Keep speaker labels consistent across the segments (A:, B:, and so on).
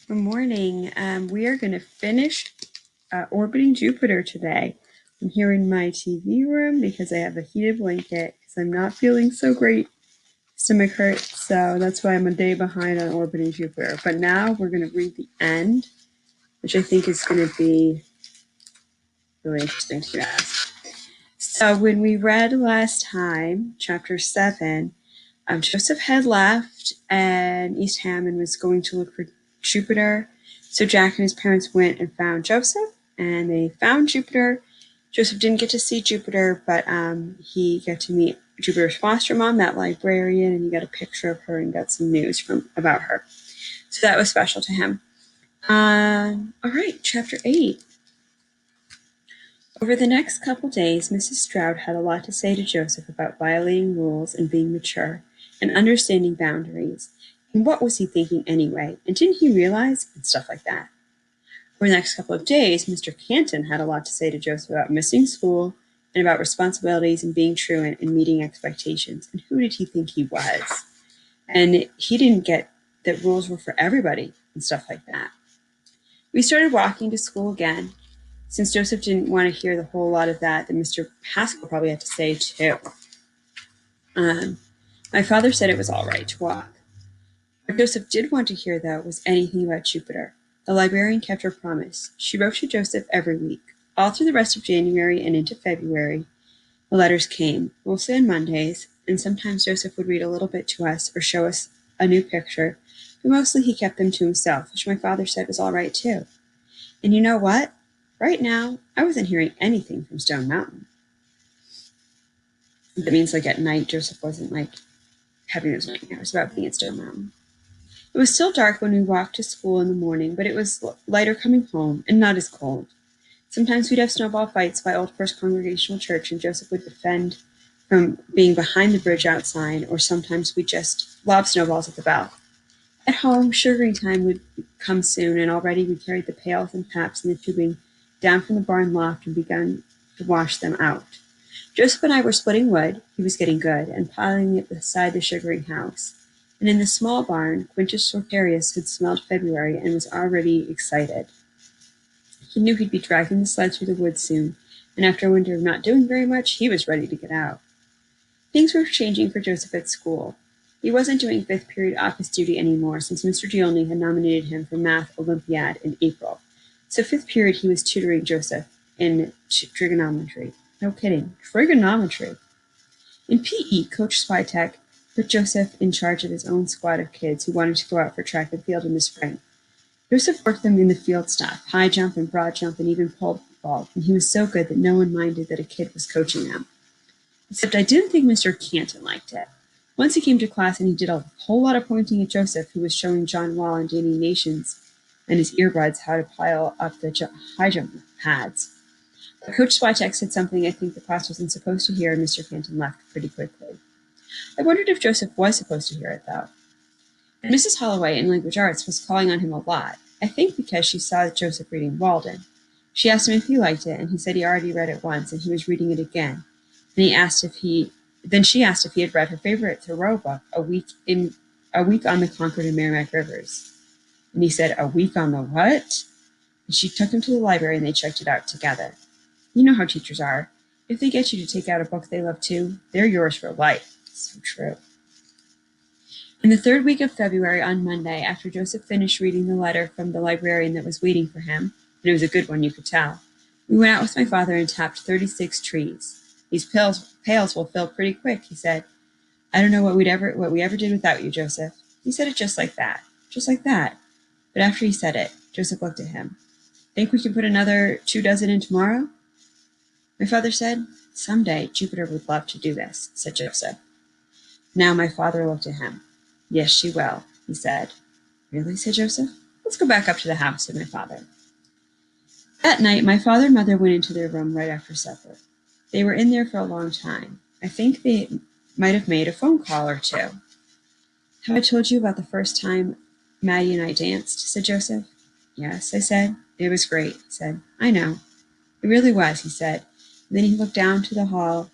A: Good morning. We are going to finish orbiting Jupiter today. I'm here in my TV room because I have a heated blanket because I'm not feeling so great. Stomach hurts, so that's why I'm a day behind on orbiting Jupiter. But now we're going to read the end, which I think is going to be really interesting to ask. So when we read last time, chapter 7, Joseph had left and East Hammond was going to look for Jupiter. So Jack and his parents went and found Joseph, and they found Jupiter. Joseph didn't get to see Jupiter, but he got to meet Jupiter's foster mom, that librarian, and he got a picture of her and got some news about her. So that was special to him. All right, chapter 8. Over the next couple days, Mrs. Stroud had a lot to say to Joseph about violating rules and being mature and understanding boundaries. And what was he thinking anyway? And didn't he realize? And stuff like that. Over the next couple of days, Mr. Canton had a lot to say to Joseph about missing school and about responsibilities and being truant and meeting expectations. And who did he think he was? And he didn't get that rules were for everybody and stuff like that. We started walking to school again. Since Joseph didn't want to hear the whole lot of that Mr. Haskell probably had to say too. My father said it was all right to walk. What Joseph did want to hear, though, was anything about Jupiter. The librarian kept her promise. She wrote to Joseph every week. All through the rest of January and into February, the letters came, mostly on Mondays, and sometimes Joseph would read a little bit to us or show us a new picture, but mostly he kept them to himself, which my father said was all right too. And you know what? Right now, I wasn't hearing anything from Stone Mountain. That means at night, Joseph wasn't having those nightmares about being at Stone Mountain. It was still dark when we walked to school in the morning, but it was lighter coming home and not as cold. Sometimes we'd have snowball fights by Old First Congregational Church, and Joseph would defend from being behind the bridge outside, or sometimes we'd just lob snowballs at the bell. At home, sugaring time would come soon, and already we carried the pails and paps and the tubing down from the barn loft and begun to wash them out. Joseph and I were splitting wood, he was getting good, and piling it beside the sugaring house. And in the small barn, Quintus Sortarius had smelled February and was already excited. He knew he'd be dragging the sled through the woods soon, and after a winter of not doing very much, he was ready to get out. Things were changing for Joseph at school. He wasn't doing fifth period office duty anymore since Mr. Giolni had nominated him for Math Olympiad in April. So fifth period he was tutoring Joseph in trigonometry. No kidding, trigonometry. In PE, Coach Switek put Joseph in charge of his own squad of kids who wanted to go out for track and field in the spring. Joseph worked them in the field stuff, high jump and broad jump and even pole vault, and he was so good that no one minded that a kid was coaching them. Except I didn't think Mr. Canton liked it. Once he came to class and he did a whole lot of pointing at Joseph, who was showing John Wall and Danny Nations and his earbuds how to pile up the high jump pads. But Coach Switek said something I think the class wasn't supposed to hear, and Mr. Canton left pretty quickly. I wondered if Joseph was supposed to hear it, though. And Mrs. Holloway in Language Arts was calling on him a lot, I think because she saw Joseph reading Walden. She asked him if he liked it, and he said he already read it once, and he was reading it again. And then she asked if he had read her favorite Thoreau book, A Week on the Concord and Merrimack Rivers. And he said, A Week on the what? And she took him to the library and they checked it out together. You know how teachers are. If they get you to take out a book they love too, they're yours for life. So true. In the third week of February, on Monday, after Joseph finished reading the letter from the librarian that was waiting for him, and it was a good one, you could tell, we went out with my father and tapped 36 trees. These pails will fill pretty quick, he said. I don't know what we ever did without you, Joseph. He said it just like that. Just like that. But after he said it, Joseph looked at him. Think we can put another 24 in tomorrow? My father said, Someday Jupiter would love to do this, said Joseph. Now my father looked at him. Yes, she will, he said. Really, said Joseph. Let's go back up to the house, said my father. That night, my father and mother went into their room right after supper. They were in there for a long time. I think they might have made a phone call or two. Have I told you about the first time Maddie and I danced, said Joseph. Yes, I said. It was great, he said. I know. It really was, he said. And then he looked down to the hall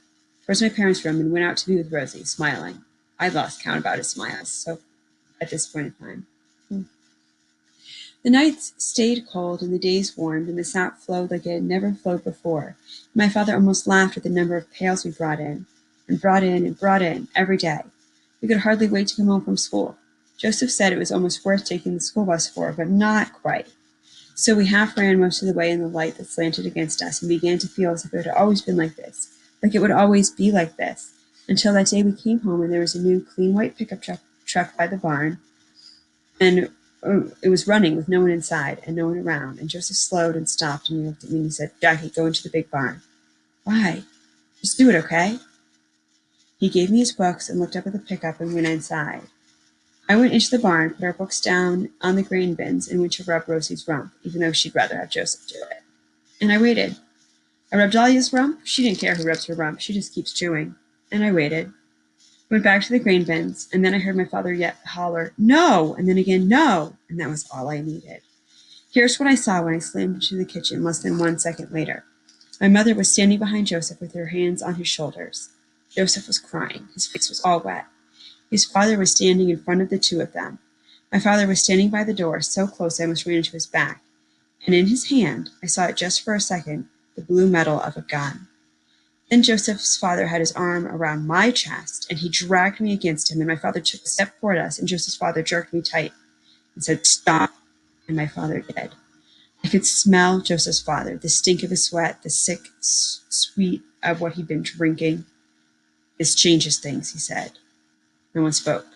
A: towards my parents' room and went out to be with Rosie, smiling. I lost count about his smiles, so at this point in time. The nights stayed cold and the days warmed, and the sap flowed like it had never flowed before. My father almost laughed at the number of pails we brought in, every day. We could hardly wait to come home from school. Joseph said it was almost worth taking the school bus for, but not quite. So we half ran most of the way in the light that slanted against us and began to feel as if it had always been like this, like it would always be like this, until that day we came home and there was a new clean white pickup truck by the barn, and it was running with no one inside and no one around, and Joseph slowed and stopped and he looked at me and he said, "Jackie, go into the big barn." "Why?" "Just do it, okay?" He gave me his books and looked up at the pickup and went inside. I went into the barn, put our books down on the grain bins, and went to rub Rosie's rump, even though she'd rather have Joseph do it. And I waited. I rubbed Dahlia's rump. She didn't care who rubs her rump. She just keeps chewing. And I waited. Went back to the grain bins, and then I heard my father yet holler, "No!" and then again, "No!" and that was all I needed. Here's what I saw when I slammed into the kitchen less than 1 second later. My mother was standing behind Joseph with her hands on his shoulders. Joseph was crying. His face was all wet. His father was standing in front of the two of them. My father was standing by the door, so close I almost ran into his back. And in his hand, I saw it just for a second, the blue metal of a gun. Then Joseph's father had his arm around my chest, and he dragged me against him, and my father took a step toward us, and Joseph's father jerked me tight and said, "Stop," and my father did. I could smell Joseph's father, the stink of his sweat, the sick sweet of what he'd been drinking. "This changes things," he said. No one spoke.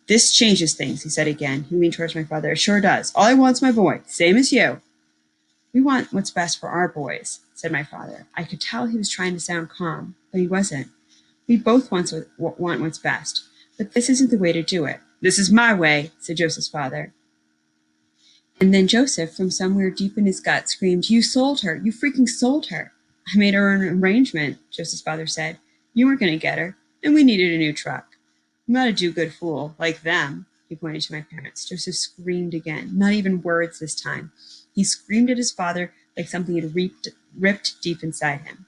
A: "This changes things," he said again. He leaned towards my father. "It sure does. All I want's my boy, same as you." "We want what's best for our boys," said my father. I could tell he was trying to sound calm, but he wasn't. "We both want what's best, but this isn't the way to do it." "This is my way," said Joseph's father. And then Joseph, from somewhere deep in his gut, screamed, "You sold her! You freaking sold her!" "I made her an arrangement," Joseph's father said. "You weren't going to get her, and we needed a new truck. I'm not a do-good fool, like them." He pointed to my parents. Joseph screamed again, not even words this time. He screamed at his father like something had ripped deep inside him.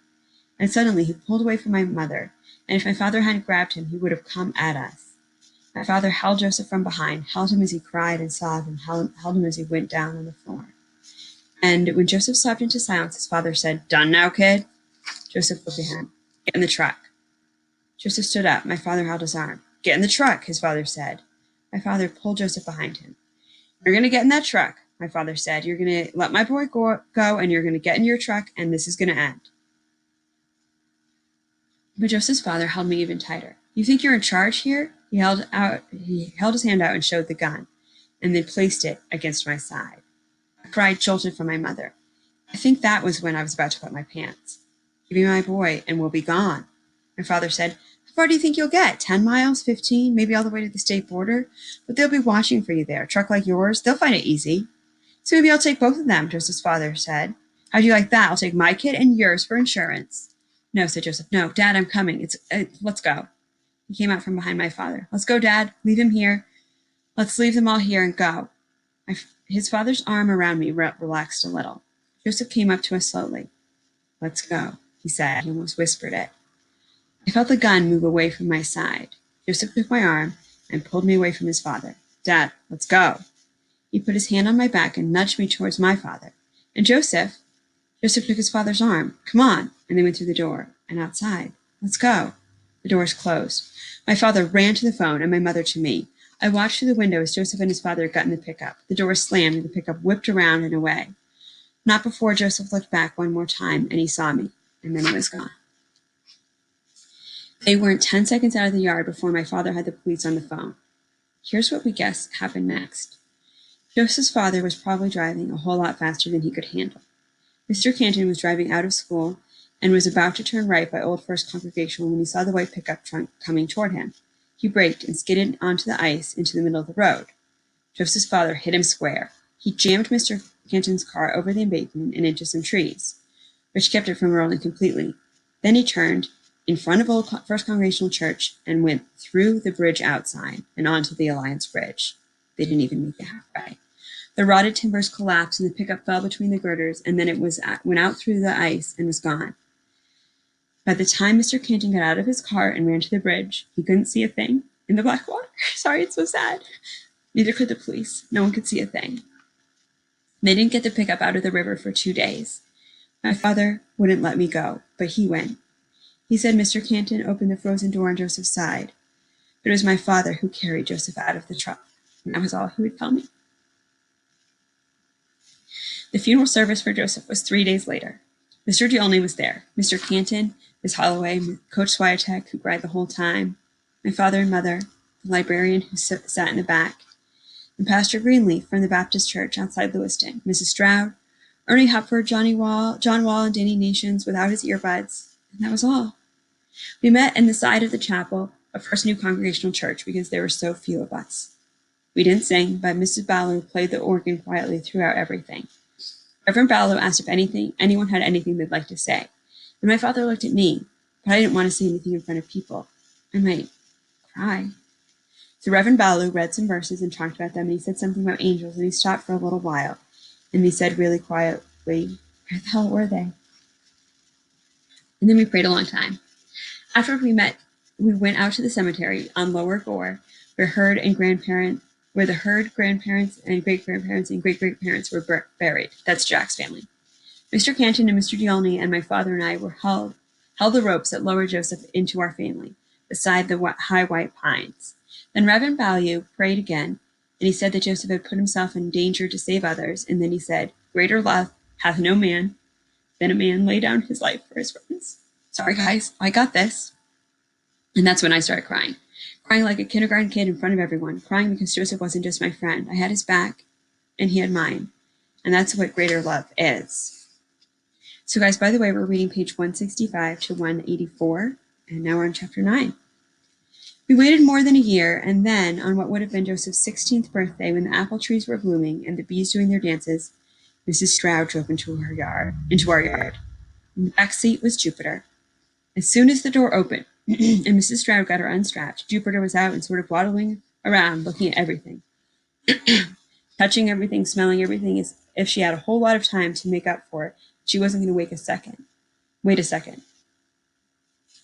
A: And suddenly he pulled away from my mother, and if my father hadn't grabbed him, he would have come at us. My father held Joseph from behind, held him as he cried and sobbed, and held him as he went down on the floor. And when Joseph sobbed into silence, his father said, "Done now, kid?" Joseph looked at him. "Get in the truck." Joseph stood up. My father held his arm. "Get in the truck," his father said. My father pulled Joseph behind him. "You're going to get in that truck," my father said. "You're going to let my boy go, and you're going to get in your truck, and this is going to end." But Joseph's father held me even tighter. "You think you're in charge here?" He held his hand out and showed the gun, and then placed it against my side. A cry jolted from my mother. I think that was when I was about to wet my pants. "Give me my boy, and we'll be gone." My father said, "How far do you think you'll get? 10 miles? 15? Maybe all the way to the state border? But they'll be watching for you there. A truck like yours, they'll find it easy." "So maybe I'll take both of them," Joseph's father said. "How do you like that? I'll take my kid and yours for insurance." "No," said Joseph. "No, Dad, I'm coming. Let's go." He came out from behind my father. "Let's go, Dad. Leave him here. Let's leave them all here and go." His father's arm around me relaxed a little. Joseph came up to us slowly. "Let's go," he said. He almost whispered it. I felt the gun move away from my side. Joseph took my arm and pulled me away from his father. "Dad, let's go." He put his hand on my back and nudged me towards my father. "And Joseph?" Joseph took his father's arm. "Come on." And they went through the door and outside. "Let's go." The doors closed. My father ran to the phone and my mother to me. I watched through the window as Joseph and his father got in the pickup. The door slammed and the pickup whipped around and away. Not before Joseph looked back one more time and he saw me, and then he was gone. They weren't 10 seconds out of the yard before my father had the police on the phone. Here's what we guess happened next. Joseph's father was probably driving a whole lot faster than he could handle. Mr. Canton was driving out of school and was about to turn right by Old First Congregational when he saw the white pickup truck coming toward him. He braked and skidded onto the ice into the middle of the road. Joseph's father hit him square. He jammed Mr. Canton's car over the embankment and into some trees, which kept it from rolling completely. Then he turned in front of Old First Congregational Church and went through the bridge outside and onto the Alliance Bridge. They didn't even make it halfway. The rotted timbers collapsed and the pickup fell between the girders, and then it went out through the ice and was gone. By the time Mr. Canton got out of his car and ran to the bridge, he couldn't see a thing in the black water. Sorry, it's so sad. Neither could the police. No one could see a thing. They didn't get the pickup out of the river for 2 days. My father wouldn't let me go, but he went. He said Mr. Canton opened the frozen door on Joseph's side. But it was my father who carried Joseph out of the truck, and that was all he would tell me. The funeral service for Joseph was 3 days later. Mr. Diolny was there, Mr. Canton, Miss Holloway, Coach Swiatek, who cried the whole time, my father and mother, the librarian who sat in the back, and Pastor Greenleaf from the Baptist Church outside Lewiston, Mrs. Stroud, Ernie Hupford, John Wall, and Danny Nations without his earbuds, and that was all. We met in the side of the chapel of First New Congregational Church because there were so few of us. We didn't sing, but Mrs. Ballow played the organ quietly throughout everything. Reverend Ballow asked if anyone had anything they'd like to say, and my father looked at me, but I didn't want to say anything in front of people. I might cry. So Reverend Ballow read some verses and talked about them, and he said something about angels, and he stopped for a little while, and he said really quietly, "Where the hell were they?" And then we prayed a long time. After we met, we went out to the cemetery on Lower Gore, where the herd, grandparents, and great-grandparents and great-great-parents were buried. That's Jack's family. Mr. Canton and Mr. Diolny and my father and I were held the ropes that lowered Joseph into our family, beside the high white pines. Then Reverend Ballow prayed again, and he said that Joseph had put himself in danger to save others, and then he said, "Greater love hath no man than a man lay down his life for his friends." Sorry, guys, I got this. And that's when I started crying like a kindergarten kid in front of everyone, crying because Joseph wasn't just my friend. I had his back, and he had mine. And that's what greater love is. So guys, by the way, we're reading page 165 to 184, and now we're on chapter 9. We waited more than a year, and then, on what would have been Joseph's 16th birthday, when the apple trees were blooming and the bees doing their dances, Mrs. Stroud drove into our yard. In the back seat was Jupiter. As soon as the door opened, and Mrs. Stroud got her unstrapped, Jupiter was out and sort of waddling around, looking at everything, touching everything, smelling everything, as if she had a whole lot of time to make up for it. She wasn't going to wait a second.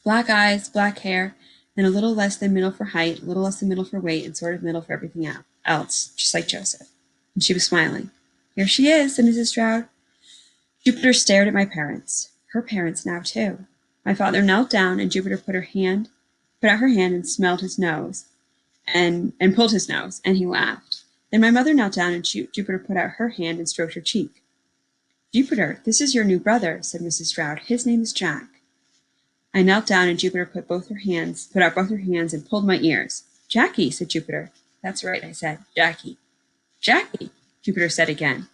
A: Black eyes, black hair, and a little less than middle for height, a little less than middle for weight, and sort of middle for everything else, just like Joseph. And she was smiling. "Here she is," said Mrs. Stroud. Jupiter stared at my parents. Her parents now, too. My father knelt down, and Jupiter put out her hand and smelled his nose, and pulled his nose, and he laughed. Then my mother knelt down, and Jupiter put out her hand and stroked her cheek. "Jupiter, this is your new brother," said Mrs. Stroud. "His name is Jack." I knelt down, and Jupiter put out both her hands and pulled my ears. "Jackie," said Jupiter. "That's right," I said. "Jackie." "Jackie," Jupiter said again.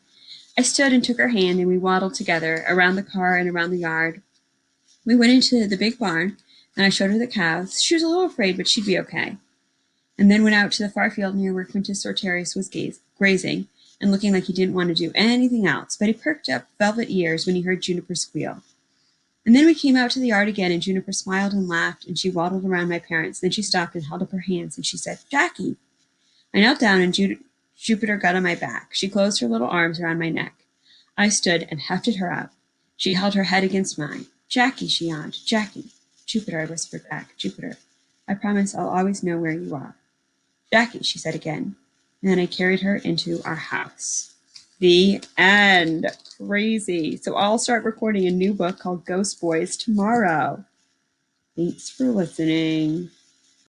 A: I stood and took her hand, and we waddled together around the car and around the yard. We went into the big barn, and I showed her the cows. She was a little afraid, but she'd be okay. And then went out to the far field near where Quintus Sorterius was grazing, and looking like he didn't want to do anything else, but he perked up velvet ears when he heard Juniper squeal. And then we came out to the yard again, and Juniper smiled and laughed, and she waddled around my parents. Then she stopped and held up her hands, and she said, "Jackie." I knelt down, and Jupiter got on my back. She closed her little arms around my neck. I stood and hefted her up. She held her head against mine. "Jackie," she yawned. "Jackie." "Jupiter," I whispered back. "Jupiter, I promise I'll always know where you are." "Jackie," she said again. And then I carried her into our house. The end. Crazy. So I'll start recording a new book called Ghost Boys tomorrow. Thanks for listening.